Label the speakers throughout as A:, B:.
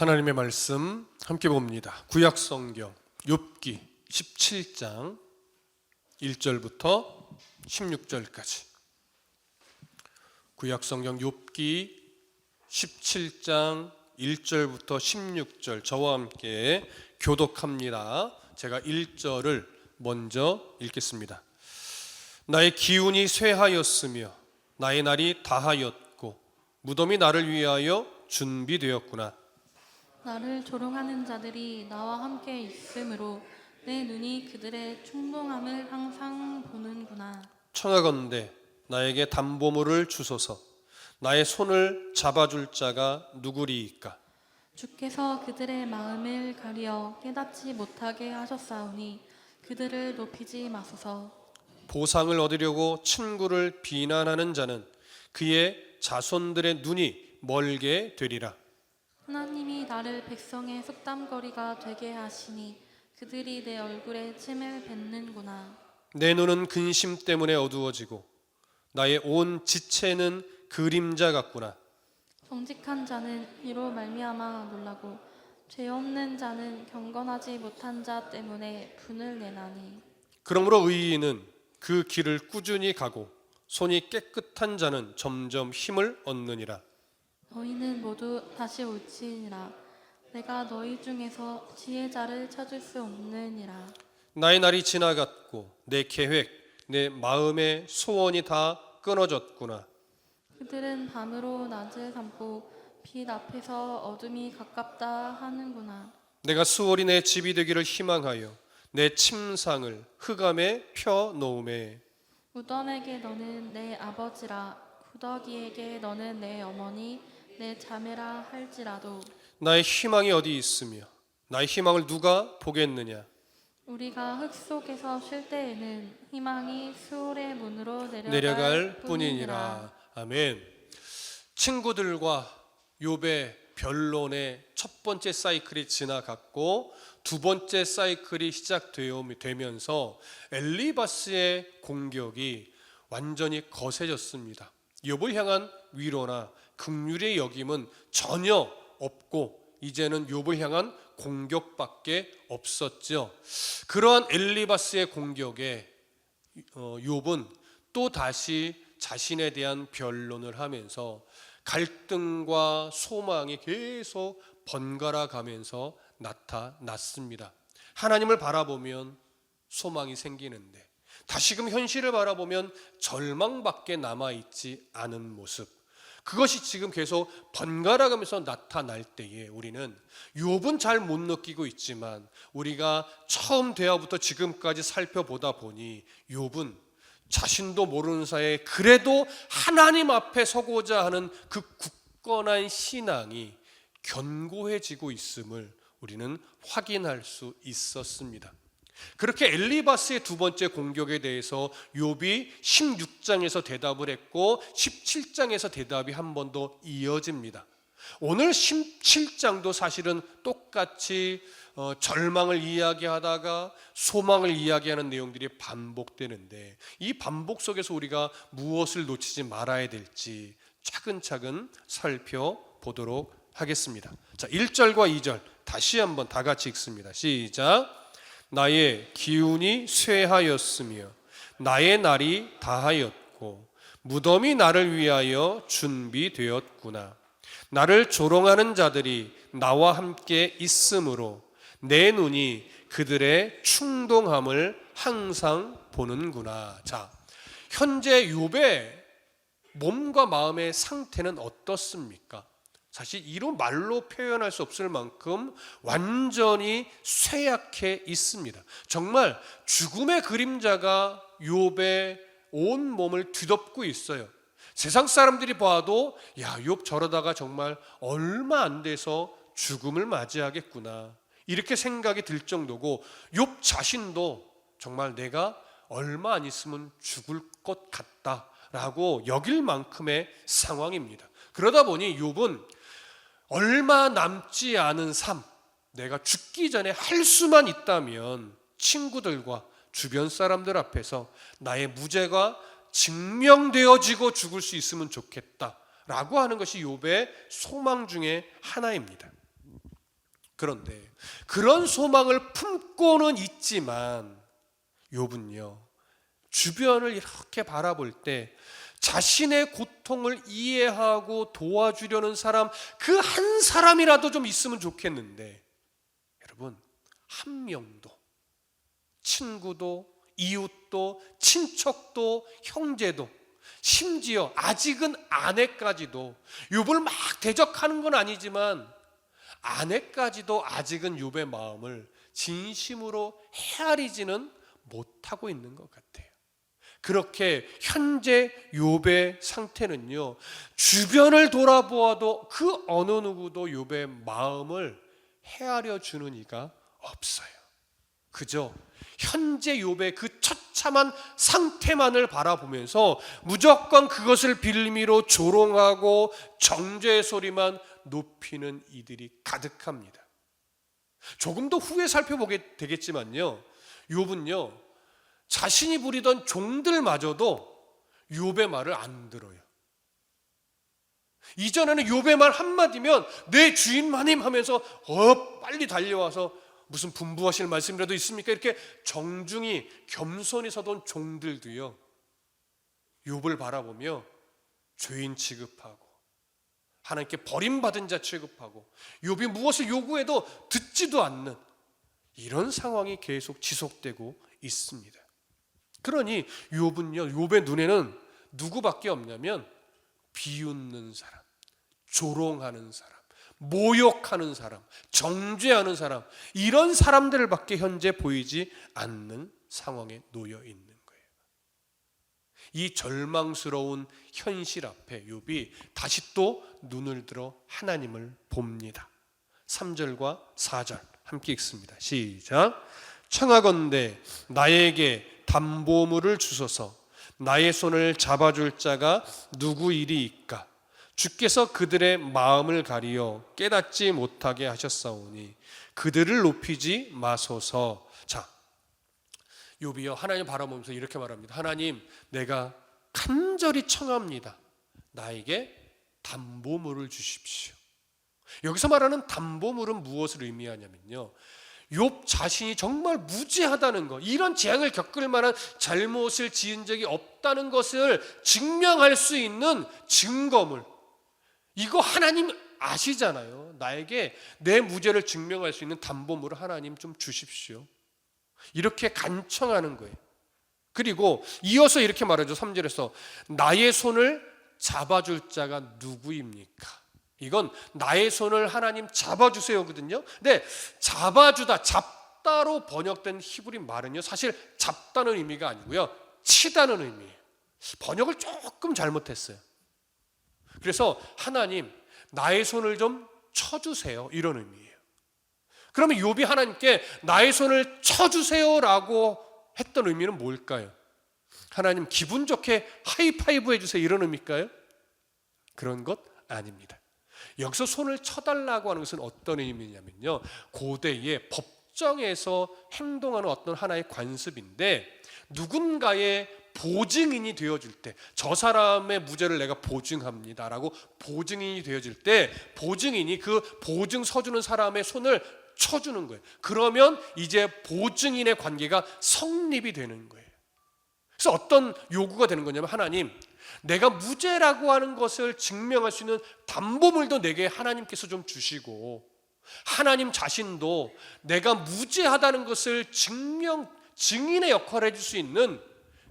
A: 하나님의 말씀 함께 봅니다. 구약 성경 욥기 17장 1절부터 16절까지. 구약 성경 욥기 17장 1절부터 16절 저와 함께 교독합니다. 제가 1절을 먼저 읽겠습니다. 나의 기운이 쇠하였으며 나의 날이 다하였고 무덤이 나를 위하여 준비되었구나.
B: 나를 조롱하는 자들이 나와 함께 있으므로 내 눈이 그들의 충동함을 항상 보는구나.
A: 청하건대 나에게 담보물을 주소서. 나의 손을 잡아줄 자가 누구리이까?
B: 주께서 그들의 마음을 가리어 깨닫지 못하게 하셨사오니 그들을 높이지 마소서.
A: 보상을 얻으려고 친구를 비난하는 자는 그의 자손들의 눈이 멀게 되리라.
B: 하나님이 나를 백성의 쑥담거리가 되게 하시니 그들이 내 얼굴에 침을 뱉는구나.
A: 내 눈은 근심 때문에 어두워지고 나의 온 지체는 그림자 같구나.
B: 정직한 자는 이로 말미암아 놀라고 죄 없는 자는 경건하지 못한 자 때문에 분을 내나니.
A: 그러므로 의인은 그 길을 꾸준히 가고 손이 깨끗한 자는 점점 힘을 얻느니라.
B: 너희는 모두 다시 올지니라. 내가 너희 중에서 지혜자를 찾을 수 없느니라.
A: 나의 날이 지나갔고 내 계획, 내 마음의 소원이 다 끊어졌구나.
B: 그들은 밤으로 낮을 삼고 빛 앞에서 어둠이 가깝다 하는구나.
A: 내가 수월이 내 집이 되기를 희망하여 내 침상을 흑암에 펴 놓음에
B: 무덤에게 너는 내 아버지라 구더기에게 너는 내 어머니 내 자매라 할지라도
A: 나의 희망이 어디 있으며 나의 희망을 누가 보겠느냐?
B: 우리가 흙 속에서 쉴 때에는 희망이 수월의 문으로
A: 내려갈 뿐이니라. 아멘. 친구들과 욥의 변론의 첫 번째 사이클이 지나갔고 두 번째 사이클이 시작되면서 엘리바스의 공격이 완전히 거세졌습니다. 욥을 향한 위로나 긍휼의 여김은 전혀 없고 이제는 욥을 향한 공격밖에 없었죠. 그러한 엘리바스의 공격에 욥은 또 다시 자신에 대한 변론을 하면서 갈등과 소망이 계속 번갈아 가면서 나타났습니다. 하나님을 바라보면 소망이 생기는데 다시금 현실을 바라보면 절망밖에 남아있지 않은 모습, 그것이 지금 계속 번갈아 가면서 나타날 때에 우리는 욥은 잘 못 느끼고 있지만 우리가 처음 대화부터 지금까지 살펴보다 보니 욥은 자신도 모르는 사이에 그래도 하나님 앞에 서고자 하는 그 굳건한 신앙이 견고해지고 있음을 우리는 확인할 수 있었습니다. 그렇게 엘리바스의 두 번째 공격에 대해서 욥이 16장에서 대답을 했고 17장에서 대답이 한 번 더 이어집니다. 오늘 17장도 사실은 똑같이 절망을 이야기하다가 소망을 이야기하는 내용들이 반복되는데 이 반복 속에서 우리가 무엇을 놓치지 말아야 될지 차근차근 살펴보도록 하겠습니다. 자, 1절과 2절 다시 한번 다 같이 읽습니다. 시작. 나의 기운이 쇠하였으며 나의 날이 다하였고 무덤이 나를 위하여 준비되었구나. 나를 조롱하는 자들이 나와 함께 있으므로 내 눈이 그들의 충동함을 항상 보는구나. 자, 현재 욥의 몸과 마음의 상태는 어떻습니까? 사실 이로 말로 표현할 수 없을 만큼 완전히 쇠약해 있습니다. 정말 죽음의 그림자가 욥의 온 몸을 뒤덮고 있어요. 세상 사람들이 봐도 야, 욥 저러다가 정말 얼마 안 돼서 죽음을 맞이하겠구나 이렇게 생각이 들 정도고 욥 자신도 정말 내가 얼마 안 있으면 죽을 것 같다라고 여길 만큼의 상황입니다. 그러다 보니 욥은 얼마 남지 않은 삶, 내가 죽기 전에 할 수만 있다면 친구들과 주변 사람들 앞에서 나의 무죄가 증명되어지고 죽을 수 있으면 좋겠다라고 하는 것이 욥의 소망 중에 하나입니다. 그런데 그런 소망을 품고는 있지만 욥은요, 주변을 이렇게 바라볼 때 자신의 고통을 이해하고 도와주려는 사람, 그 한 사람이라도 좀 있으면 좋겠는데, 여러분, 한 명도, 친구도, 이웃도, 친척도, 형제도, 심지어 아직은 아내까지도, 욥을 막 대적하는 건 아니지만 아내까지도 아직은 욥의 마음을 진심으로 헤아리지는 못하고 있는 것 같아요. 그렇게 현재 욥의 상태는요, 주변을 돌아보아도 그 어느 누구도 욥의 마음을 헤아려 주는 이가 없어요. 그저 현재 욥의 그 처참한 상태만을 바라보면서 무조건 그것을 빌미로 조롱하고 정죄의 소리만 높이는 이들이 가득합니다. 조금 더 후에 살펴보게 되겠지만요, 욥은요, 자신이 부리던 종들마저도 욥의 말을 안 들어요. 이전에는 욥의 말 한마디면 내 주인 마님 하면서 빨리 달려와서 무슨 분부하실 말씀이라도 있습니까? 이렇게 정중히 겸손히 서던 종들도요, 욥을 바라보며 죄인 취급하고 하나님께 버림받은 자 취급하고 욥이 무엇을 요구해도 듣지도 않는 이런 상황이 계속 지속되고 있습니다. 그러니 욥은요, 욥의 눈에는 누구밖에 없냐면 비웃는 사람, 조롱하는 사람, 모욕하는 사람, 정죄하는 사람, 이런 사람들밖에 현재 보이지 않는 상황에 놓여 있는 거예요. 이 절망스러운 현실 앞에 욥이 다시 또 눈을 들어 하나님을 봅니다. 3절과 4절 함께 읽습니다. 시작. 청하건대 나에게 담보물을 주소서. 나의 손을 잡아줄 자가 누구이리이까? 주께서 그들의 마음을 가리어 깨닫지 못하게 하셨사오니 그들을 높이지 마소서. 자, 욥이요, 하나님 바라보면서 이렇게 말합니다. 하나님, 내가 간절히 청합니다. 나에게 담보물을 주십시오. 여기서 말하는 담보물은 무엇을 의미하냐면요, 욥 자신이 정말 무죄하다는 것, 이런 재앙을 겪을 만한 잘못을 지은 적이 없다는 것을 증명할 수 있는 증거물, 이거 하나님 아시잖아요. 나에게 내 무죄를 증명할 수 있는 담보물을 하나님 좀 주십시오. 이렇게 간청하는 거예요. 그리고 이어서 이렇게 말하죠. 3절에서 나의 손을 잡아줄 자가 누구입니까? 이건 나의 손을 하나님 잡아주세요거든요. 근데 잡아주다, 잡다로 번역된 히브리 말은요, 사실 잡다는 의미가 아니고요, 치다는 의미예요. 번역을 조금 잘못했어요. 그래서 하나님, 나의 손을 좀 쳐주세요, 이런 의미예요. 그러면 욥이 하나님께 나의 손을 쳐주세요라고 했던 의미는 뭘까요? 하나님 기분 좋게 하이파이브 해주세요, 이런 의미일까요? 그런 것 아닙니다. 여기서 손을 쳐달라고 하는 것은 어떤 의미냐면요, 고대의 법정에서 행동하는 어떤 하나의 관습인데, 누군가의 보증인이 되어줄 때, 저 사람의 무죄를 내가 보증합니다라고 보증인이 되어줄 때, 보증인이 그 보증 서주는 사람의 손을 쳐주는 거예요. 그러면 이제 보증인의 관계가 성립이 되는 거예요. 그래서 어떤 요구가 되는 거냐면, 하나님, 내가 무죄라고 하는 것을 증명할 수 있는 담보물도 내게 하나님께서 좀 주시고, 하나님 자신도 내가 무죄하다는 것을 증인의 역할을 해줄 수 있는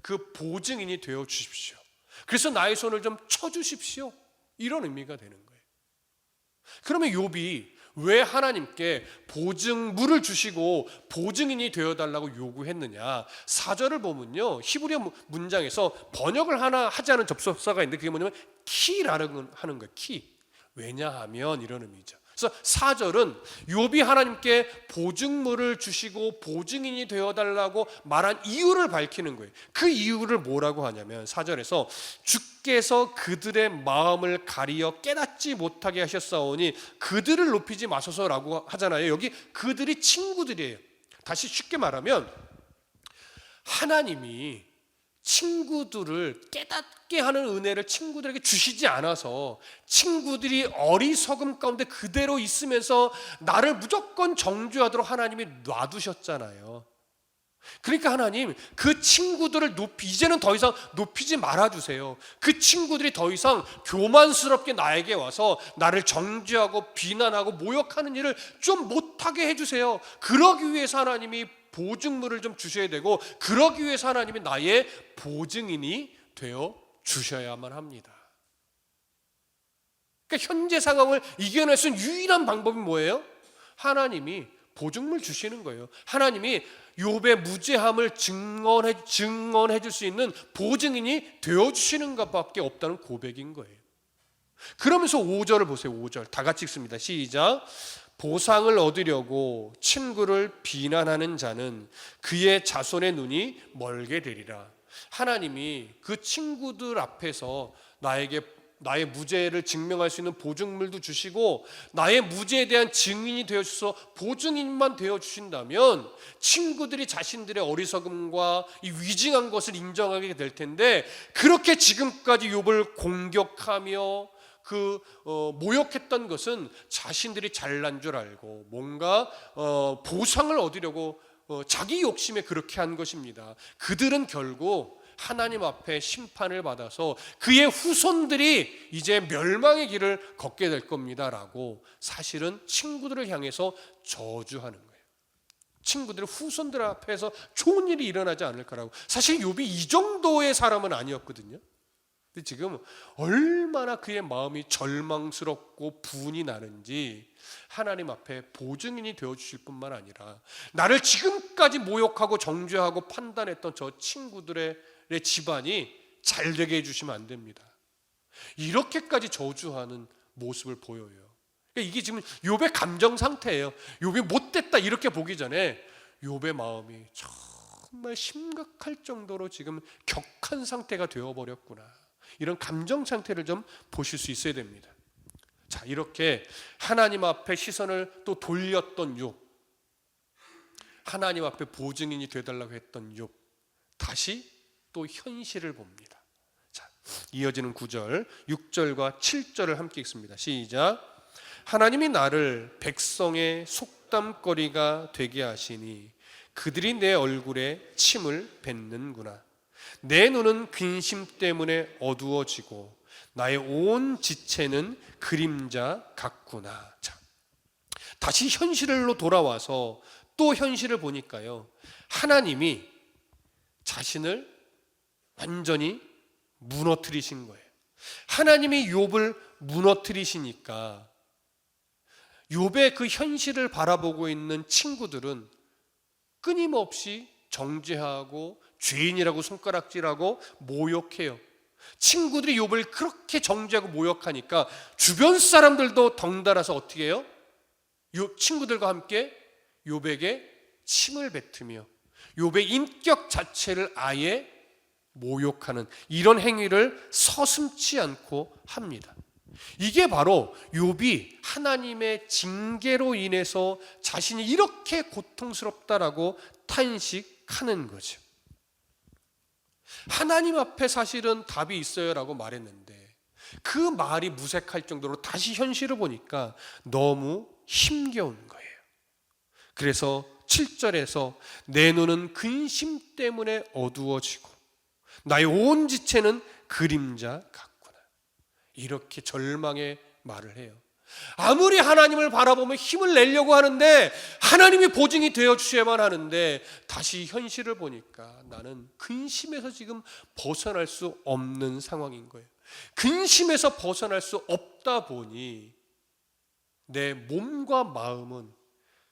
A: 그 보증인이 되어 주십시오. 그래서 나의 손을 좀 쳐주십시오, 이런 의미가 되는 거예요. 그러면 욥이 왜 하나님께 보증물을 주시고 보증인이 되어달라고 요구했느냐? 4절을 보면요, 히브리어 문장에서 번역을 하나 하지 않은 접속사가 있는데, 그게 뭐냐면 키라는 하는 거예요. 키. 왜냐하면 이런 의미죠. 그래서 4절은 욥이 하나님께 보증물을 주시고 보증인이 되어달라고 말한 이유를 밝히는 거예요. 그 이유를 뭐라고 하냐면, 4절에서 주께서 그들의 마음을 가리어 깨닫지 못하게 하셨사오니 그들을 높이지 마소서라고 하잖아요. 여기 그들이 친구들이에요. 다시 쉽게 말하면, 하나님이 친구들을 깨닫게 하는 은혜를 친구들에게 주시지 않아서 친구들이 어리석음 가운데 그대로 있으면서 나를 무조건 정죄하도록 하나님이 놔두셨잖아요. 그러니까 하나님, 그 친구들을 이제는 더 이상 높이지 말아주세요. 그 친구들이 더 이상 교만스럽게 나에게 와서 나를 정죄하고 비난하고 모욕하는 일을 좀 못하게 해주세요. 그러기 위해서 하나님이 보증물을 좀 주셔야 되고, 그러기 위해서 하나님이 나의 보증인이 되어 주셔야만 합니다. 그러니까 현재 상황을 이겨낼 수 있는 유일한 방법이 뭐예요? 하나님이 보증물 주시는 거예요. 하나님이 욥의 무죄함을 증언해 줄 수 있는 보증인이 되어 주시는 것밖에 없다는 고백인 거예요. 그러면서 5절을 보세요. 5절 다 같이 읽습니다. 시작. 보상을 얻으려고 친구를 비난하는 자는 그의 자손의 눈이 멀게 되리라. 하나님이 그 친구들 앞에서 나의 무죄를 증명할 수 있는 보증물도 주시고 나의 무죄에 대한 증인이 되어주셔서 보증인만 되어주신다면 친구들이 자신들의 어리석음과 이 위증한 것을 인정하게 될 텐데, 그렇게 지금까지 욥을 공격하며 모욕했던 것은 자신들이 잘난 줄 알고 뭔가 보상을 얻으려고 자기 욕심에 그렇게 한 것입니다. 그들은 결국 하나님 앞에 심판을 받아서 그의 후손들이 이제 멸망의 길을 걷게 될 겁니다라고 사실은 친구들을 향해서 저주하는 거예요. 친구들의 후손들 앞에서 좋은 일이 일어나지 않을 거라고. 사실 욥이 이 정도의 사람은 아니었거든요. 근데 지금 얼마나 그의 마음이 절망스럽고 분이 나는지 하나님 앞에 보증인이 되어주실 뿐만 아니라 나를 지금까지 모욕하고 정죄하고 판단했던 저 친구들의 집안이 잘 되게 해주시면 안 됩니다. 이렇게까지 저주하는 모습을 보여요. 그러니까 이게 지금 욥의 감정 상태예요. 욥이 못됐다 이렇게 보기 전에 욥의 마음이 정말 심각할 정도로 지금 격한 상태가 되어버렸구나, 이런 감정 상태를 좀 보실 수 있어야 됩니다. 자, 이렇게 하나님 앞에 시선을 또 돌렸던 욥, 하나님 앞에 보증인이 되어달라고 했던 욥, 다시 또 현실을 봅니다. 자, 이어지는 9절, 6절과 7절을 함께 읽습니다. 시작. 하나님이 나를 백성의 속담거리가 되게 하시니 그들이 내 얼굴에 침을 뱉는구나. 내 눈은 근심 때문에 어두워지고 나의 온 지체는 그림자 같구나. 자, 다시 현실로 돌아와서 또 현실을 보니까요, 하나님이 자신을 완전히 무너뜨리신 거예요. 하나님이 욥을 무너뜨리시니까 욥의 그 현실을 바라보고 있는 친구들은 끊임없이 정죄하고 죄인이라고 손가락질하고 모욕해요. 친구들이 욥을 그렇게 정죄하고 모욕하니까 주변 사람들도 덩달아서 어떻게 해요? 친구들과 함께 욥에게 침을 뱉으며 욥의 인격 자체를 아예 모욕하는 이런 행위를 서슴지 않고 합니다. 이게 바로 욥이 하나님의 징계로 인해서 자신이 이렇게 고통스럽다라고 탄식하는 거죠. 하나님 앞에 사실은 답이 있어요라고 말했는데 그 말이 무색할 정도로 다시 현실을 보니까 너무 힘겨운 거예요. 그래서 7절에서 내 눈은 근심 때문에 어두워지고 나의 온 지체는 그림자 같구나, 이렇게 절망의 말을 해요. 아무리 하나님을 바라보며 힘을 내려고 하는데, 하나님이 보증이 되어주셔야만 하는데, 다시 현실을 보니까 나는 근심에서 지금 벗어날 수 없는 상황인 거예요. 근심에서 벗어날 수 없다 보니 내 몸과 마음은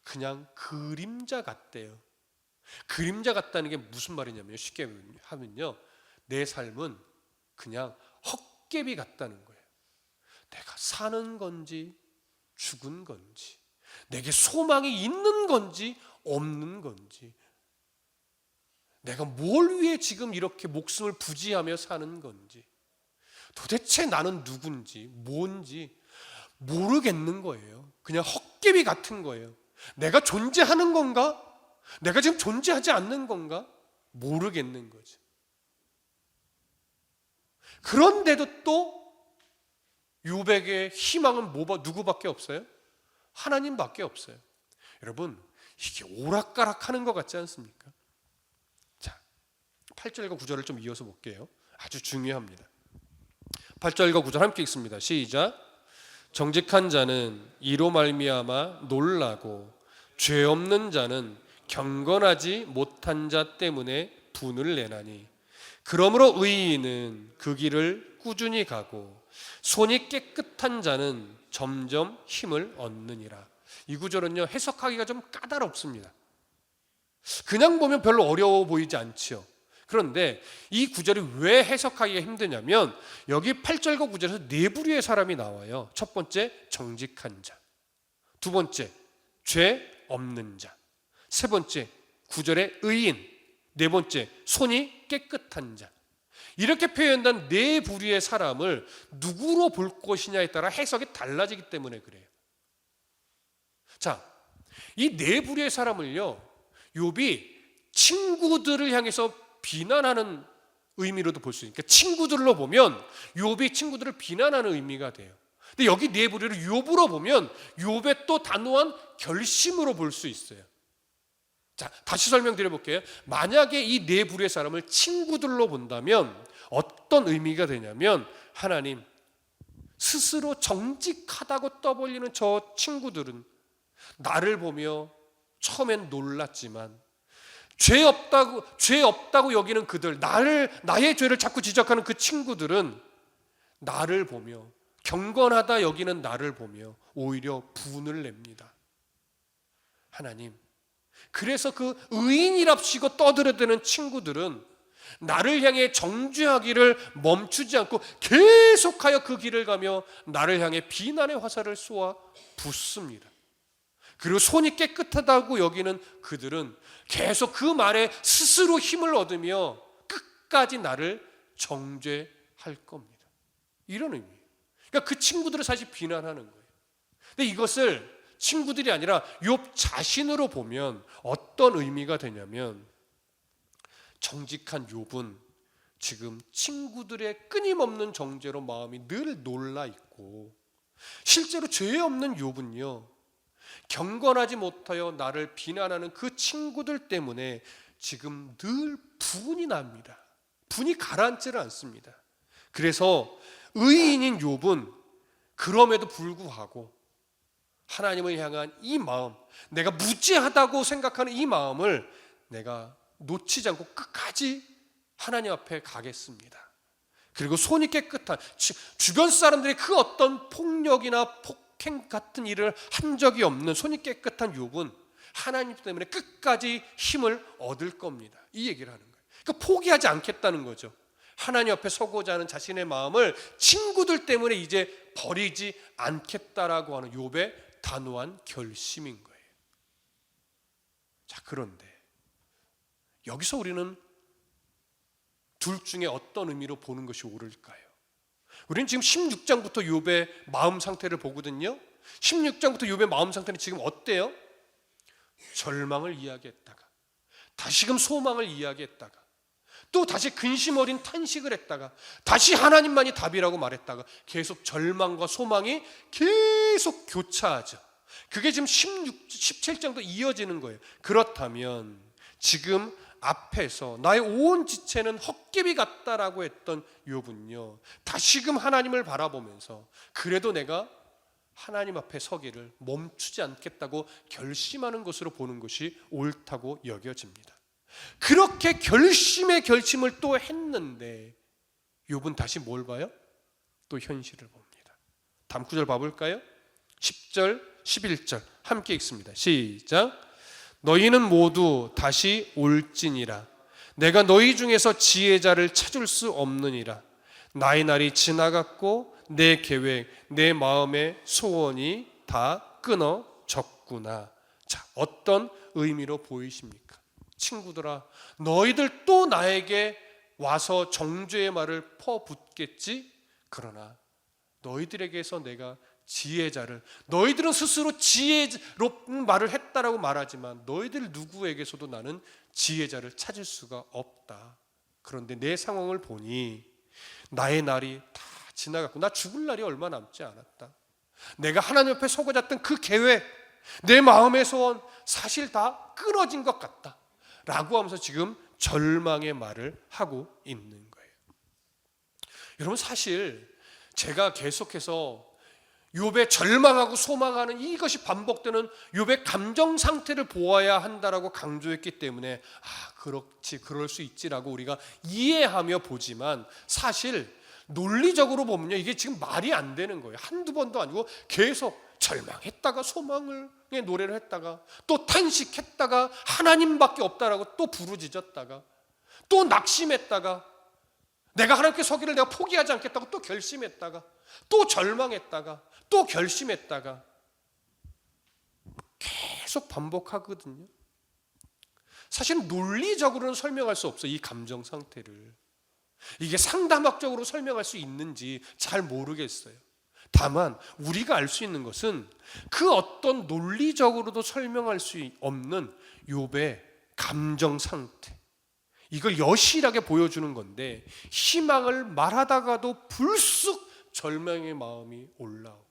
A: 그냥 그림자 같대요. 그림자 같다는 게 무슨 말이냐면, 쉽게 하면요, 내 삶은 그냥 헛개비 같다는 거예요. 내가 사는 건지 죽은 건지, 내게 소망이 있는 건지 없는 건지, 내가 뭘 위해 지금 이렇게 목숨을 부지하며 사는 건지, 도대체 나는 누군지 뭔지 모르겠는 거예요. 그냥 헛개비 같은 거예요. 내가 존재하는 건가? 내가 지금 존재하지 않는 건가? 모르겠는 거죠. 그런데도 또 욥에게 희망은 누구밖에 없어요? 하나님밖에 없어요. 여러분, 이게 오락가락하는 것 같지 않습니까? 자, 8절과 9절을 좀 이어서 볼게요. 아주 중요합니다. 8절과 9절 함께 읽습니다. 시작. 정직한 자는 이로 말미암아 놀라고 죄 없는 자는 경건하지 못한 자 때문에 분을 내나니 그러므로 의인은 그 길을 꾸준히 가고 손이 깨끗한 자는 점점 힘을 얻느니라. 이 구절은요, 해석하기가 좀 까다롭습니다. 그냥 보면 별로 어려워 보이지 않지요. 그런데 이 구절이 왜 해석하기가 힘드냐면 여기 8절과 9절에서 네 부류의 사람이 나와요. 첫 번째, 정직한 자. 두 번째, 죄 없는 자. 세 번째, 9절의 의인. 네 번째, 손이 깨끗한 자. 이렇게 표현된 네 부류의 사람을 누구로 볼 것이냐에 따라 해석이 달라지기 때문에 그래요. 자, 이 네 부류의 사람을요, 욥이 친구들을 향해서 비난하는 의미로도 볼 수 있으니까 친구들로 보면 욥이 친구들을 비난하는 의미가 돼요. 근데 여기 네 부류를 욥으로 보면 욥의 또 단호한 결심으로 볼 수 있어요. 자, 다시 설명드려 볼게요. 만약에 이 네 부류의 사람을 친구들로 본다면 어떤 의미가 되냐면 하나님, 스스로 정직하다고 떠벌리는 저 친구들은 나를 보며 처음엔 놀랐지만 죄 없다고 여기는 그들, 나의 죄를 자꾸 지적하는 그 친구들은 나를 보며 경건하다 여기는 나를 보며 오히려 분을 냅니다. 하나님, 그래서 그 의인이랍시고 떠들어대는 친구들은 나를 향해 정죄하기를 멈추지 않고 계속하여 그 길을 가며 나를 향해 비난의 화살을 쏘아 붓습니다. 그리고 손이 깨끗하다고 여기는 그들은 계속 그 말에 스스로 힘을 얻으며 끝까지 나를 정죄할 겁니다. 이런 의미예요. 그러니까 그 친구들을 사실 비난하는 거예요. 근데 이것을 친구들이 아니라 욥 자신으로 보면 어떤 의미가 되냐면 정직한 욥은 지금 친구들의 끊임없는 정죄로 마음이 늘 놀라 있고 실제로 죄 없는 욥은요, 경건하지 못하여 나를 비난하는 그 친구들 때문에 지금 늘 분이 납니다. 분이 가라앉지를 않습니다. 그래서 의인인 욥은 그럼에도 불구하고 하나님을 향한 이 마음, 내가 무지하다고 생각하는 이 마음을 내가 놓치지 않고 끝까지 하나님 앞에 가겠습니다. 그리고 손이 깨끗한, 주변 사람들의 그 어떤 폭력이나 폭행 같은 일을 한 적이 없는 손이 깨끗한 욥은 하나님 때문에 끝까지 힘을 얻을 겁니다. 이 얘기를 하는 거예요. 그러니까 포기하지 않겠다는 거죠. 하나님 앞에 서고자 하는 자신의 마음을 친구들 때문에 이제 버리지 않겠다라고 하는 욥의 단호한 결심인 거예요. 자, 그런데 여기서 우리는 둘 중에 어떤 의미로 보는 것이 옳을까요? 우리는 지금 16장부터 욥의 마음 상태를 보거든요. 16장부터 욥의 마음 상태는 지금 어때요? 절망을 이야기했다가 다시금 소망을 이야기했다가 또 다시 근심 어린 탄식을 했다가 다시 하나님만이 답이라고 말했다가 계속 절망과 소망이 계속 교차하죠. 그게 지금 17장도 이어지는 거예요. 그렇다면 지금 앞에서 나의 온 지체는 헛개비 같다라고 했던 욥은요, 다시금 하나님을 바라보면서 그래도 내가 하나님 앞에 서기를 멈추지 않겠다고 결심하는 것으로 보는 것이 옳다고 여겨집니다. 그렇게 결심의 결심을 또 했는데 욥은 다시 뭘 봐요? 또 현실을 봅니다. 다음 구절 봐볼까요? 10절, 11절 함께 읽습니다. 시작. 너희는 모두 다시 올지니라. 내가 너희 중에서 지혜자를 찾을 수 없느니라. 나의 날이 지나갔고 내 계획, 내 마음의 소원이 다 끊어졌구나. 자, 어떤 의미로 보이십니까? 친구들아, 너희들 또 나에게 와서 정죄의 말을 퍼붓겠지? 그러나 너희들에게서 내가 지혜자를, 너희들은 스스로 지혜로 말을 했다라고 말하지만 너희들 누구에게서도 나는 지혜자를 찾을 수가 없다. 그런데 내 상황을 보니 나의 날이 다 지나갔고 나 죽을 날이 얼마 남지 않았다. 내가 하나님 앞에 서고 잤던 그 계획, 내 마음의 소원 사실 다 끊어진 것 같다 라고 하면서 지금 절망의 말을 하고 있는 거예요. 여러분, 사실 제가 계속해서 욥의 절망하고 소망하는 이것이 반복되는 욥의 감정 상태를 보아야 한다라고 강조했기 때문에 그렇지, 그럴 수 있지라고 우리가 이해하며 보지만, 사실 논리적으로 보면요, 이게 지금 말이 안 되는 거예요. 한두 번도 아니고 계속 절망했다가 소망의 노래를 했다가 또 탄식했다가 하나님밖에 없다라고 또 부르짖었다가 또 낙심했다가 내가 하나님께 서기를 내가 포기하지 않겠다고 또 결심했다가 또 절망했다가 또 결심했다가 계속 반복하거든요. 사실 논리적으로는 설명할 수 없어요, 이 감정 상태를. 이게 상담학적으로 설명할 수 있는지 잘 모르겠어요. 다만 우리가 알 수 있는 것은 그 어떤 논리적으로도 설명할 수 없는 욥의 감정 상태, 이걸 여실하게 보여주는 건데, 희망을 말하다가도 불쑥 절망의 마음이 올라오고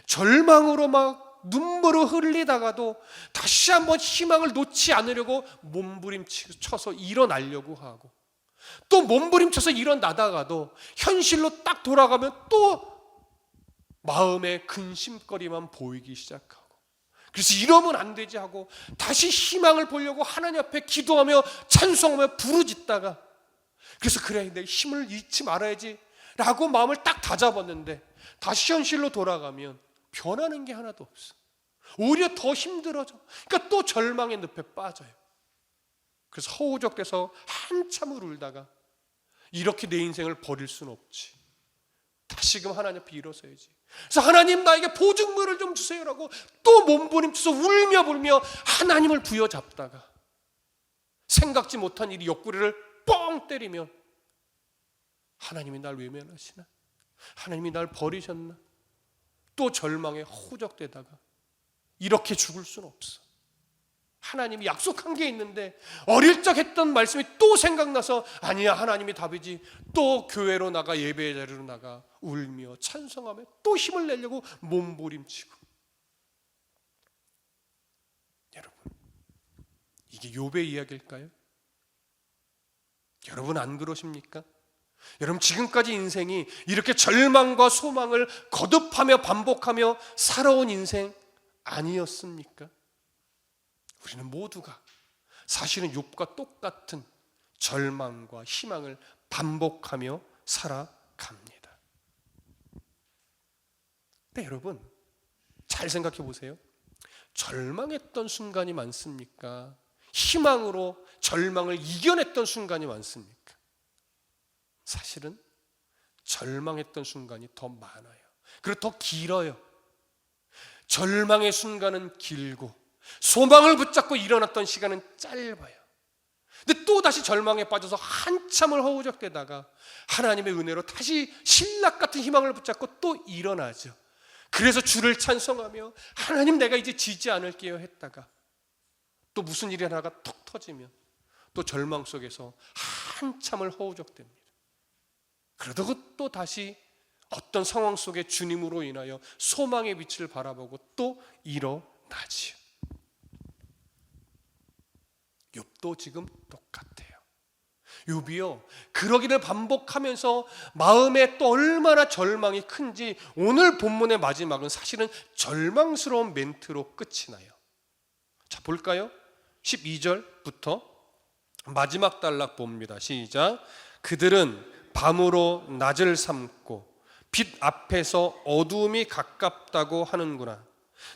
A: 절망으로 막 눈물을 흘리다가도 다시 한번 희망을 놓지 않으려고 몸부림쳐서 일어나려고 하고, 또 몸부림쳐서 일어나다가도 현실로 딱 돌아가면 또 마음의 근심거리만 보이기 시작하고, 그래서 이러면 안 되지 하고 다시 희망을 보려고 하나님 앞에 기도하며 찬송하며 부르짖다가, 그래서 그래 내 힘을 잃지 말아야지 라고 마음을 딱 다잡았는데 다시 현실로 돌아가면 변하는 게 하나도 없어. 오히려 더 힘들어져. 그러니까 또 절망의 늪에 빠져요. 그래서 허우적대서 한참을 울다가 이렇게 내 인생을 버릴 수는 없지, 다시금 하나님 앞에 일어서야지. 그래서 하나님 나에게 보증물을 좀 주세요라고 또 몸부림쳐서 울며 불며 하나님을 부여잡다가 생각지 못한 일이 옆구리를 뻥 때리면 하나님이 날 외면하시나? 하나님이 날 버리셨나? 또 절망에 허우적대다가 이렇게 죽을 수는 없어. 하나님이 약속한 게 있는데 어릴 적 했던 말씀이 또 생각나서 아니야, 하나님이 답이지. 또 교회로 나가, 예배 자리로 나가 울며 찬송하며 또 힘을 내려고 몸부림치고. 여러분, 이게 욥의 이야기일까요? 여러분 안 그러십니까? 여러분, 지금까지 인생이 이렇게 절망과 소망을 거듭하며 반복하며 살아온 인생 아니었습니까? 우리는 모두가 사실은 욥과 똑같은 절망과 희망을 반복하며 살아갑니다. 근데 여러분, 잘 생각해 보세요. 절망했던 순간이 많습니까? 희망으로 절망을 이겨냈던 순간이 많습니까? 사실은 절망했던 순간이 더 많아요. 그리고 더 길어요. 절망의 순간은 길고 소망을 붙잡고 일어났던 시간은 짧아요. 근데 또 다시 절망에 빠져서 한참을 허우적대다가 하나님의 은혜로 다시 신락 같은 희망을 붙잡고 또 일어나죠. 그래서 주를 찬송하며 하나님 내가 이제 지지 않을게요 했다가 또 무슨 일이 하나가 톡 터지면 또 절망 속에서 한참을 허우적댑니다. 그러다가 또 다시 어떤 상황 속에 주님으로 인하여 소망의 빛을 바라보고 또 일어나지요. 욥도 지금 똑같아요. 욥이요, 그러기를 반복하면서 마음에 또 얼마나 절망이 큰지 오늘 본문의 마지막은 사실은 절망스러운 멘트로 끝이 나요. 자, 볼까요? 12절부터 마지막 단락 봅니다. 시작. 그들은 밤으로 낮을 삼고 빛 앞에서 어두움이 가깝다고 하는구나.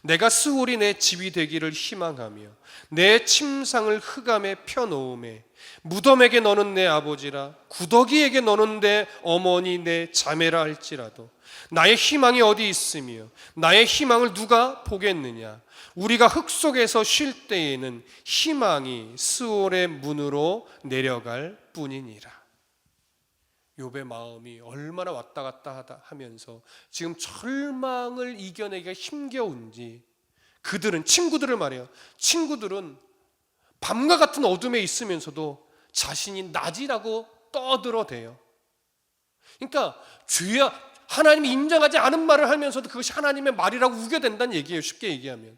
A: 내가 스올이 내 집이 되기를 희망하며 내 침상을 흑암에 펴놓음에 무덤에게 너는 내 아버지라 구더기에게 너는 내 어머니 내 자매라 할지라도 나의 희망이 어디 있으며 나의 희망을 누가 보겠느냐. 우리가 흙 속에서 쉴 때에는 희망이 스올의 문으로 내려갈 뿐이니라. 욥의 마음이 얼마나 왔다 갔다 하면서 지금 절망을 이겨내기가 힘겨운지, 그들은, 친구들을 말해요. 친구들은 밤과 같은 어둠에 있으면서도 자신이 낮이라고 떠들어대요. 그러니까 죄야, 하나님이 인정하지 않은 말을 하면서도 그것이 하나님의 말이라고 우겨댄다는 얘기예요. 쉽게 얘기하면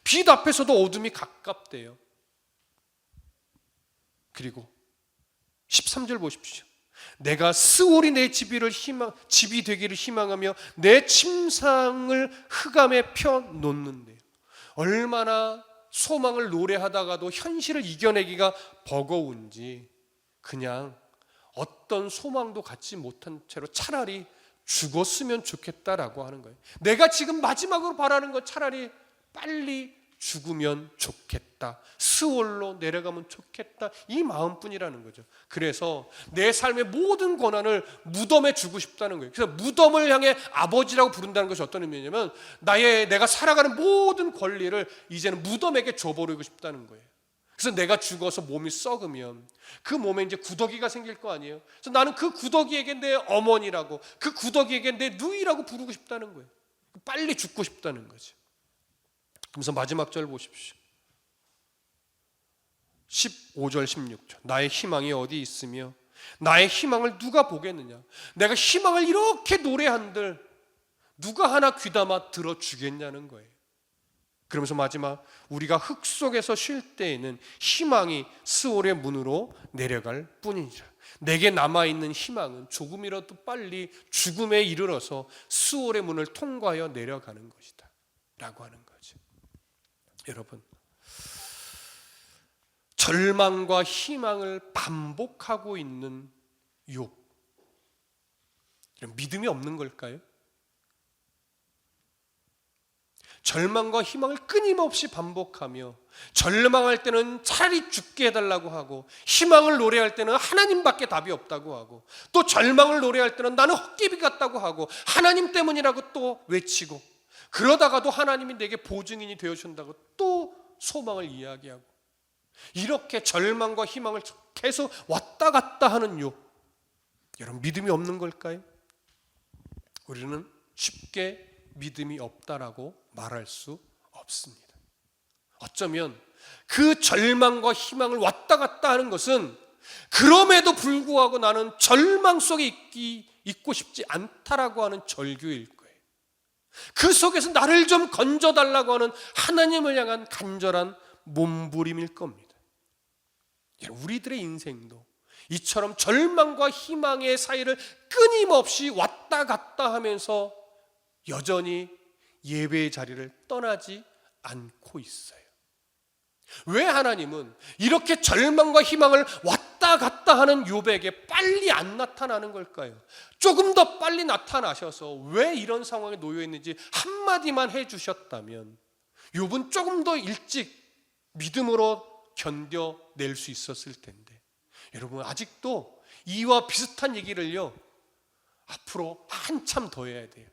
A: 빛 앞에서도 어둠이 가깝대요. 그리고 13절 보십시오. 내가 스올이 내 집이 되기를 희망하며 내 침상을 흑암에 펴놓는데요. 얼마나 소망을 노래하다가도 현실을 이겨내기가 버거운지 그냥 어떤 소망도 갖지 못한 채로 차라리 죽었으면 좋겠다라고 하는 거예요. 내가 지금 마지막으로 바라는 건 차라리 빨리 죽으면 좋겠다, 스올로 내려가면 좋겠다, 이 마음뿐이라는 거죠. 그래서 내 삶의 모든 권한을 무덤에 주고 싶다는 거예요. 그래서 무덤을 향해 아버지라고 부른다는 것이 어떤 의미냐면 내가 살아가는 모든 권리를 이제는 무덤에게 줘버리고 싶다는 거예요. 그래서 내가 죽어서 몸이 썩으면 그 몸에 이제 구더기가 생길 거 아니에요. 그래서 나는 그 구더기에게 내 어머니라고, 그 구더기에게 내 누이라고 부르고 싶다는 거예요. 빨리 죽고 싶다는 거죠. 그러면서 마지막 절 보십시오. 15절 16절. 나의 희망이 어디 있으며 나의 희망을 누가 보겠느냐. 내가 희망을 이렇게 노래한들 누가 하나 귀담아 들어주겠냐는 거예요. 그러면서 마지막 우리가 흙 속에서 쉴 때에는 희망이 스올의 문으로 내려갈 뿐이니라. 내게 남아있는 희망은 조금이라도 빨리 죽음에 이르러서 스올의 문을 통과하여 내려가는 것이다 라고 하는 거죠. 여러분, 절망과 희망을 반복하고 있는 욥, 믿음이 없는 걸까요? 절망과 희망을 끊임없이 반복하며 절망할 때는 차라리 죽게 해달라고 하고 희망을 노래할 때는 하나님밖에 답이 없다고 하고 또 절망을 노래할 때는 나는 헛개비 같다고 하고 하나님 때문이라고 또 외치고 그러다가도 하나님이 내게 보증인이 되어준다고 또 소망을 이야기하고 이렇게 절망과 희망을 계속 왔다 갔다 하는 욥, 여러분 믿음이 없는 걸까요? 우리는 쉽게 믿음이 없다라고 말할 수 없습니다. 어쩌면 그 절망과 희망을 왔다 갔다 하는 것은 그럼에도 불구하고 나는 절망 속에 있고 싶지 않다라고 하는 절규일 거예요. 그 속에서 나를 좀 건져달라고 하는 하나님을 향한 간절한 몸부림일 겁니다. 우리들의 인생도 이처럼 절망과 희망의 사이를 끊임없이 왔다 갔다 하면서 여전히 예배의 자리를 떠나지 않고 있어요. 왜 하나님은 이렇게 절망과 희망을 왔다 갔다 하는 욥에게 빨리 안 나타나는 걸까요? 조금 더 빨리 나타나셔서 왜 이런 상황에 놓여 있는지 한마디만 해주셨다면 욥은 조금 더 일찍 믿음으로 견뎌낼 수 있었을 텐데, 여러분 아직도 이와 비슷한 얘기를요 앞으로 한참 더 해야 돼요.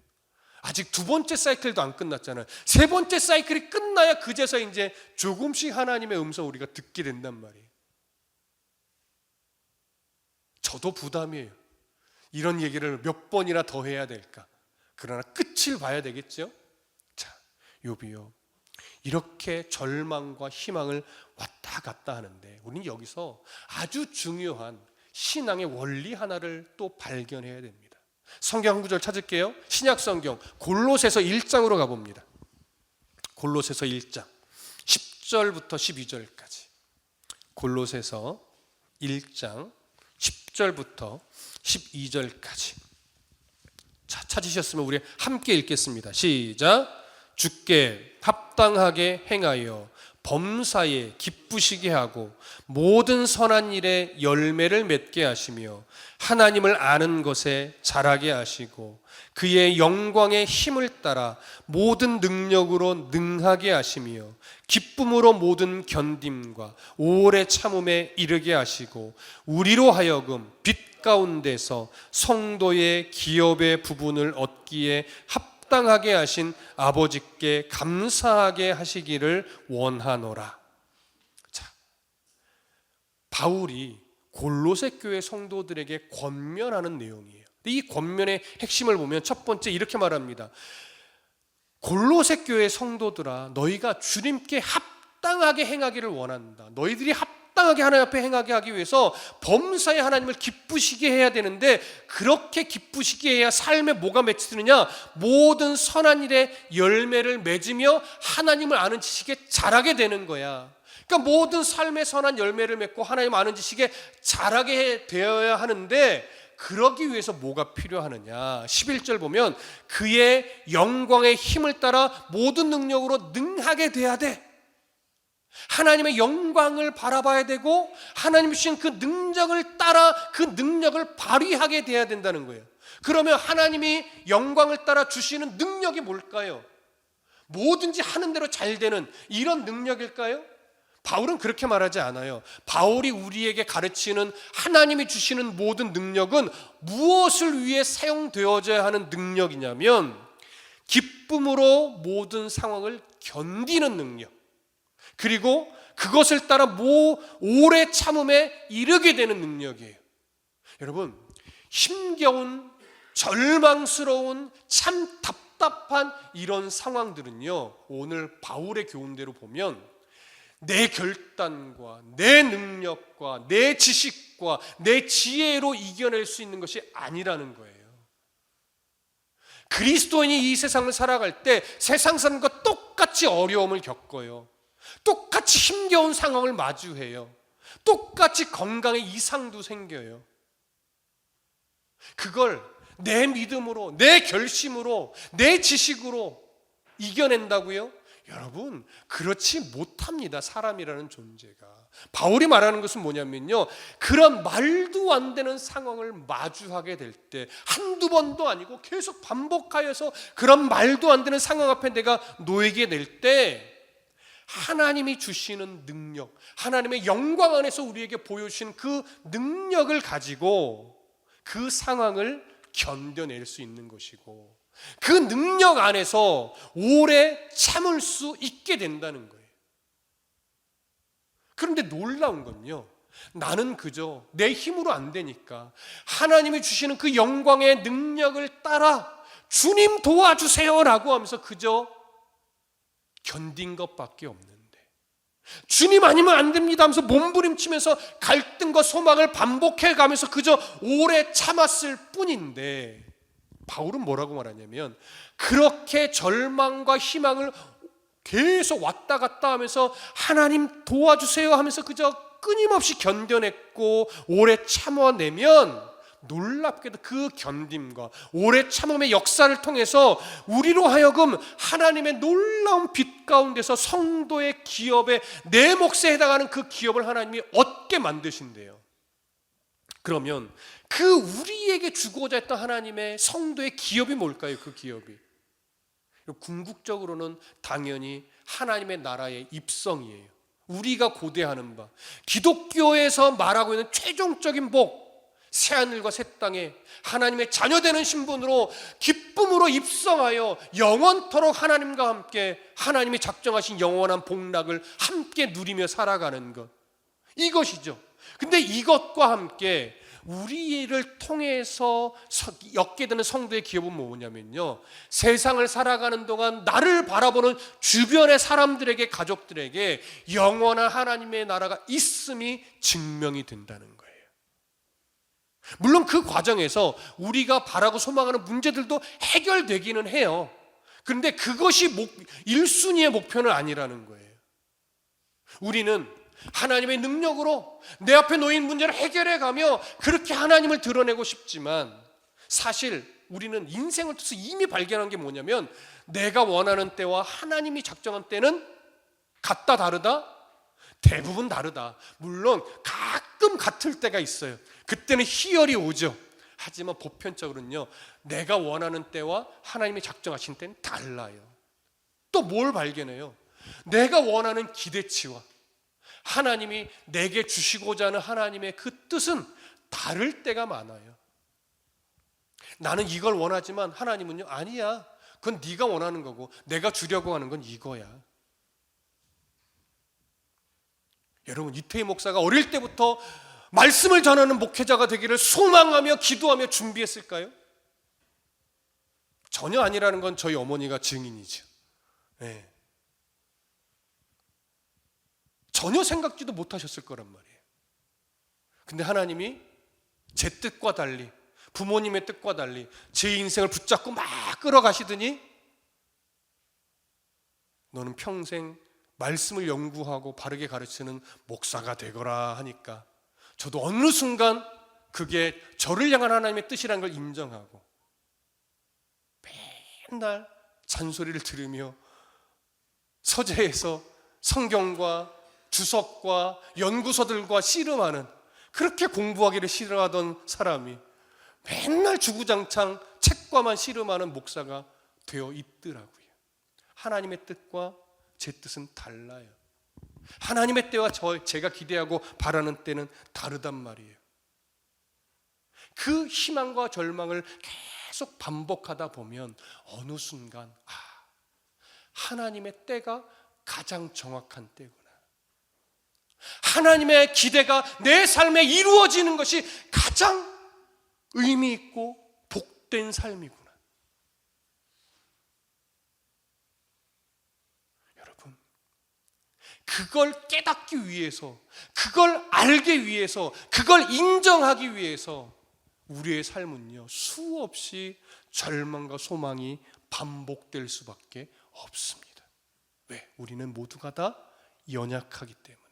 A: 아직 두 번째 사이클도 안 끝났잖아요. 세 번째 사이클이 끝나야 그제서 이제 조금씩 하나님의 음성을 우리가 듣게 된단 말이에요. 저도 부담이에요. 이런 얘기를 몇 번이나 더 해야 될까? 그러나 끝을 봐야 되겠죠? 자, 욥이요, 이렇게 절망과 희망을 왔다 갔다 하는데 우리는 여기서 아주 중요한 신앙의 원리 하나를 또 발견해야 됩니다. 성경 한 구절 찾을게요. 신약 성경 골로새서 1장으로 가봅니다. 골로새서 1장 10절부터 12절까지. 골로새서 1장 10절부터 12절까지. 자, 찾으셨으면 우리 함께 읽겠습니다. 시작. 주께 합당하게 행하여 범사에 기쁘시게 하고 모든 선한 일에 열매를 맺게 하시며 하나님을 아는 것에 자라게 하시고 그의 영광의 힘을 따라 모든 능력으로 능하게 하시며 기쁨으로 모든 견딤과 오래 참음에 이르게 하시고 우리로 하여금 빛 가운데서 성도의 기업의 부분을 얻기에 합당하게 하신 아버지께 감사하게 하시기를 원하노라. 자, 바울이 골로새 교회 성도들에게 권면하는 내용이에요. 이 권면의 핵심을 보면 첫 번째 이렇게 말합니다. 골로새 교회 성도들아, 너희가 주님께 합당하게 행하기를 원한다. 너희들이 합당하게 하나님 앞에 행하게 하기 위해서 범사에 하나님을 기쁘시게 해야 되는데, 그렇게 기쁘시게 해야 삶에 뭐가 맺히느냐? 모든 선한 일에 열매를 맺으며 하나님을 아는 지식에 자라게 되는 거야. 그러니까 모든 삶의 선한 열매를 맺고 하나님 아는 지식에 자라게 되어야 하는데, 그러기 위해서 뭐가 필요하느냐? 11절 보면 그의 영광의 힘을 따라 모든 능력으로 능하게 돼야 돼. 하나님의 영광을 바라봐야 되고 하나님 주신 그 능력을 따라 그 능력을 발휘하게 돼야 된다는 거예요. 그러면 하나님이 영광을 따라 주시는 능력이 뭘까요? 뭐든지 하는 대로 잘 되는 이런 능력일까요? 바울은 그렇게 말하지 않아요. 바울이 우리에게 가르치는 하나님이 주시는 모든 능력은 무엇을 위해 사용되어져야 하는 능력이냐면, 기쁨으로 모든 상황을 견디는 능력, 그리고 그것을 따라 오래 참음에 이르게 되는 능력이에요. 여러분, 힘겨운, 절망스러운, 참 답답한 이런 상황들은요, 오늘 바울의 교훈대로 보면 내 결단과 내 능력과 내 지식과 내 지혜로 이겨낼 수 있는 것이 아니라는 거예요. 그리스도인이 이 세상을 살아갈 때 세상 사람과 똑같이 어려움을 겪어요. 똑같이 힘겨운 상황을 마주해요. 똑같이 건강에 이상도 생겨요. 그걸 내 믿음으로, 내 결심으로, 내 지식으로 이겨낸다고요? 여러분, 그렇지 못합니다. 사람이라는 존재가. 바울이 말하는 것은 뭐냐면요, 그런 말도 안 되는 상황을 마주하게 될 때, 한두 번도 아니고 계속 반복하여서 그런 말도 안 되는 상황 앞에 내가 놓이게 될 때, 하나님이 주시는 능력, 하나님의 영광 안에서 우리에게 보여주신 그 능력을 가지고 그 상황을 견뎌낼 수 있는 것이고, 그 능력 안에서 오래 참을 수 있게 된다는 거예요. 그런데 놀라운 건요, 나는 그저 내 힘으로 안 되니까 하나님이 주시는 그 영광의 능력을 따라 주님 도와주세요 라고 하면서 그저 견딘 것밖에 없는데, 주님 아니면 안 됩니다 하면서 몸부림치면서 갈등과 소망을 반복해 가면서 그저 오래 참았을 뿐인데, 바울은 뭐라고 말하냐면, 그렇게 절망과 희망을 계속 왔다 갔다 하면서 하나님 도와주세요 하면서 그저 끊임없이 견뎌냈고 오래 참아내면, 놀랍게도 그 견딤과 오래 참음의 역사를 통해서 우리로 하여금 하나님의 놀라운 빛 가운데서 성도의 기업에, 내 몫에 해당하는 그 기업을 하나님이 얻게 만드신대요. 그러면 그 우리에게 주고자 했던 하나님의 성도의 기업이 뭘까요? 그 기업이 궁극적으로는 당연히 하나님의 나라의 입성이에요. 우리가 고대하는 바, 기독교에서 말하고 있는 최종적인 복, 새하늘과 새 땅에 하나님의 자녀되는 신분으로 기쁨으로 입성하여 영원토록 하나님과 함께 하나님이 작정하신 영원한 복락을 함께 누리며 살아가는 것, 이것이죠. 근데 이것과 함께 우리를 통해서 얻게 되는 성도의 기업은 뭐냐면요, 세상을 살아가는 동안 나를 바라보는 주변의 사람들에게, 가족들에게 영원한 하나님의 나라가 있음이 증명이 된다는 거예요. 물론 그 과정에서 우리가 바라고 소망하는 문제들도 해결되기는 해요. 그런데 그것이 1순위의 목표는 아니라는 거예요. 우리는 하나님의 능력으로 내 앞에 놓인 문제를 해결해 가며 그렇게 하나님을 드러내고 싶지만, 사실 우리는 인생을 통해서 이미 발견한 게 뭐냐면, 내가 원하는 때와 하나님이 작정한 때는 같다 다르다? 대부분 다르다. 물론 가끔 같을 때가 있어요. 그때는 희열이 오죠. 하지만 보편적으로는요, 내가 원하는 때와 하나님이 작정하신 때는 달라요. 또 뭘 발견해요? 내가 원하는 기대치와 하나님이 내게 주시고자 하는 하나님의 그 뜻은 다를 때가 많아요. 나는 이걸 원하지만 하나님은요, 아니야, 그건 네가 원하는 거고 내가 주려고 하는 건 이거야. 여러분, 이태희 목사가 어릴 때부터 말씀을 전하는 목회자가 되기를 소망하며 기도하며 준비했을까요? 전혀 아니라는 건 저희 어머니가 증인이죠. 네. 전혀 생각지도 못하셨을 거란 말이에요. 근데 하나님이 제 뜻과 달리, 부모님의 뜻과 달리 제 인생을 붙잡고 막 끌어가시더니 너는 평생 말씀을 연구하고 바르게 가르치는 목사가 되거라 하니까 저도 어느 순간 그게 저를 향한 하나님의 뜻이라는 걸 인정하고 맨날 잔소리를 들으며 서재에서 성경과 주석과 연구서들과 씨름하는, 그렇게 공부하기를 싫어하던 사람이 맨날 주구장창 책과만 씨름하는 목사가 되어 있더라고요. 하나님의 뜻과 제 뜻은 달라요. 하나님의 때와 제가 기대하고 바라는 때는 다르단 말이에요. 그 희망과 절망을 계속 반복하다 보면 어느 순간 하나님의 때가 가장 정확한 때구나. 하나님의 기대가 내 삶에 이루어지는 것이 가장 의미 있고 복된 삶이구나. 여러분, 그걸 깨닫기 위해서, 그걸 알기 위해서, 그걸 인정하기 위해서 우리의 삶은요, 수없이 절망과 소망이 반복될 수밖에 없습니다. 왜? 우리는 모두가 다 연약하기 때문에,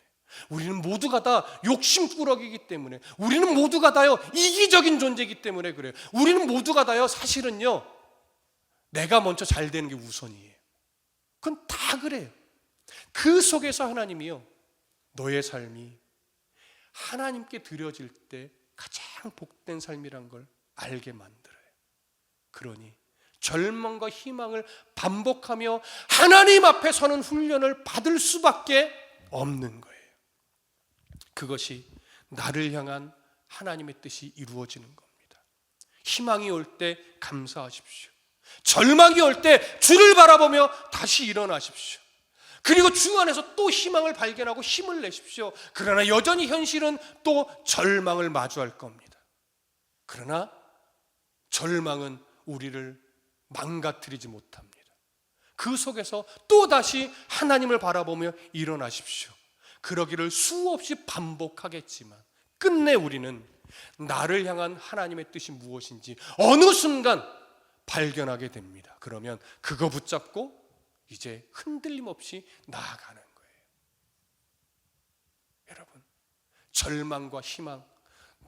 A: 우리는 모두가 다 욕심꾸러기이기 때문에, 우리는 모두가 다요 이기적인 존재이기 때문에 그래요. 우리는 모두가 다요 사실은요 내가 먼저 잘 되는 게 우선이에요. 그건 다 그래요. 그 속에서 하나님이요 너의 삶이 하나님께 드려질 때 가장 복된 삶이란 걸 알게 만들어요. 그러니 절망과 희망을 반복하며 하나님 앞에 서는 훈련을 받을 수밖에 없는 거예요. 그것이 나를 향한 하나님의 뜻이 이루어지는 겁니다. 희망이 올 때 감사하십시오. 절망이 올 때 주를 바라보며 다시 일어나십시오. 그리고 주 안에서 또 희망을 발견하고 힘을 내십시오. 그러나 여전히 현실은 또 절망을 마주할 겁니다. 그러나 절망은 우리를 망가뜨리지 못합니다. 그 속에서 또다시 하나님을 바라보며 일어나십시오. 그러기를 수없이 반복하겠지만 끝내 우리는 나를 향한 하나님의 뜻이 무엇인지 어느 순간 발견하게 됩니다. 그러면 그거 붙잡고 이제 흔들림 없이 나아가는 거예요. 여러분, 절망과 희망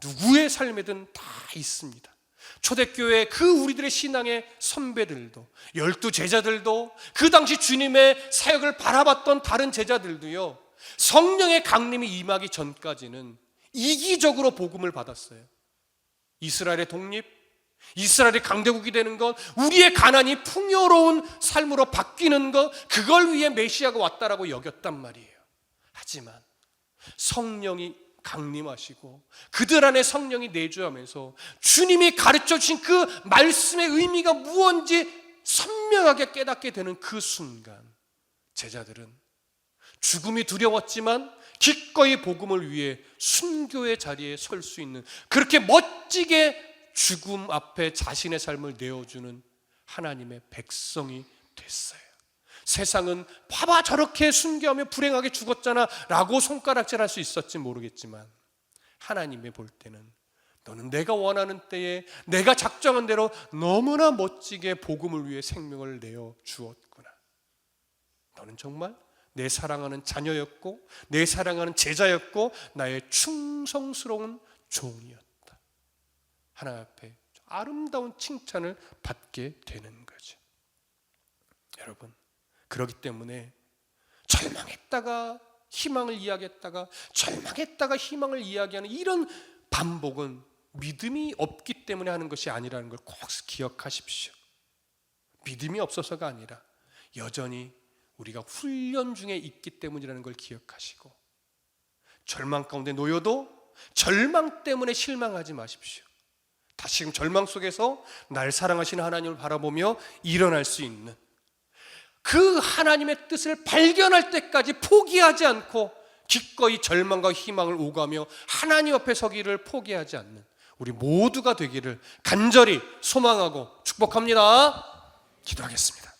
A: 누구의 삶에든 다 있습니다. 초대교회 그 우리들의 신앙의 선배들도, 12 제자들도, 그 당시 주님의 사역을 바라봤던 다른 제자들도요 성령의 강림이 임하기 전까지는 이기적으로 복음을 받았어요. 이스라엘의 독립, 이스라엘이 강대국이 되는 것, 우리의 가난이 풍요로운 삶으로 바뀌는 것, 그걸 위해 메시아가 왔다라고 여겼단 말이에요. 하지만 성령이 강림하시고 그들 안에 성령이 내주하면서 주님이 가르쳐 주신 그 말씀의 의미가 무언지 선명하게 깨닫게 되는 그 순간 제자들은 죽음이 두려웠지만 기꺼이 복음을 위해 순교의 자리에 설 수 있는, 그렇게 멋지게 죽음 앞에 자신의 삶을 내어주는 하나님의 백성이 됐어요. 세상은 봐봐 저렇게 순교하며 불행하게 죽었잖아 라고 손가락질할 수 있었지 모르겠지만 하나님이 볼 때는 너는 내가 원하는 때에 내가 작정한 대로 너무나 멋지게 복음을 위해 생명을 내어 주었구나. 너는 정말 내 사랑하는 자녀였고 내 사랑하는 제자였고 나의 충성스러운 종이었다. 하나님 앞에 아름다운 칭찬을 받게 되는 거죠. 여러분, 그렇기 때문에 절망했다가 희망을 이야기했다가 절망했다가 희망을 이야기하는 이런 반복은 믿음이 없기 때문에 하는 것이 아니라는 걸 꼭 기억하십시오. 믿음이 없어서가 아니라 여전히 우리가 훈련 중에 있기 때문이라는 걸 기억하시고, 절망 가운데 놓여도 절망 때문에 실망하지 마십시오. 다시금 절망 속에서 날 사랑하시는 하나님을 바라보며 일어날 수 있는 그 하나님의 뜻을 발견할 때까지 포기하지 않고 기꺼이 절망과 희망을 오가며 하나님 앞에 서기를 포기하지 않는 우리 모두가 되기를 간절히 소망하고 축복합니다. 기도하겠습니다.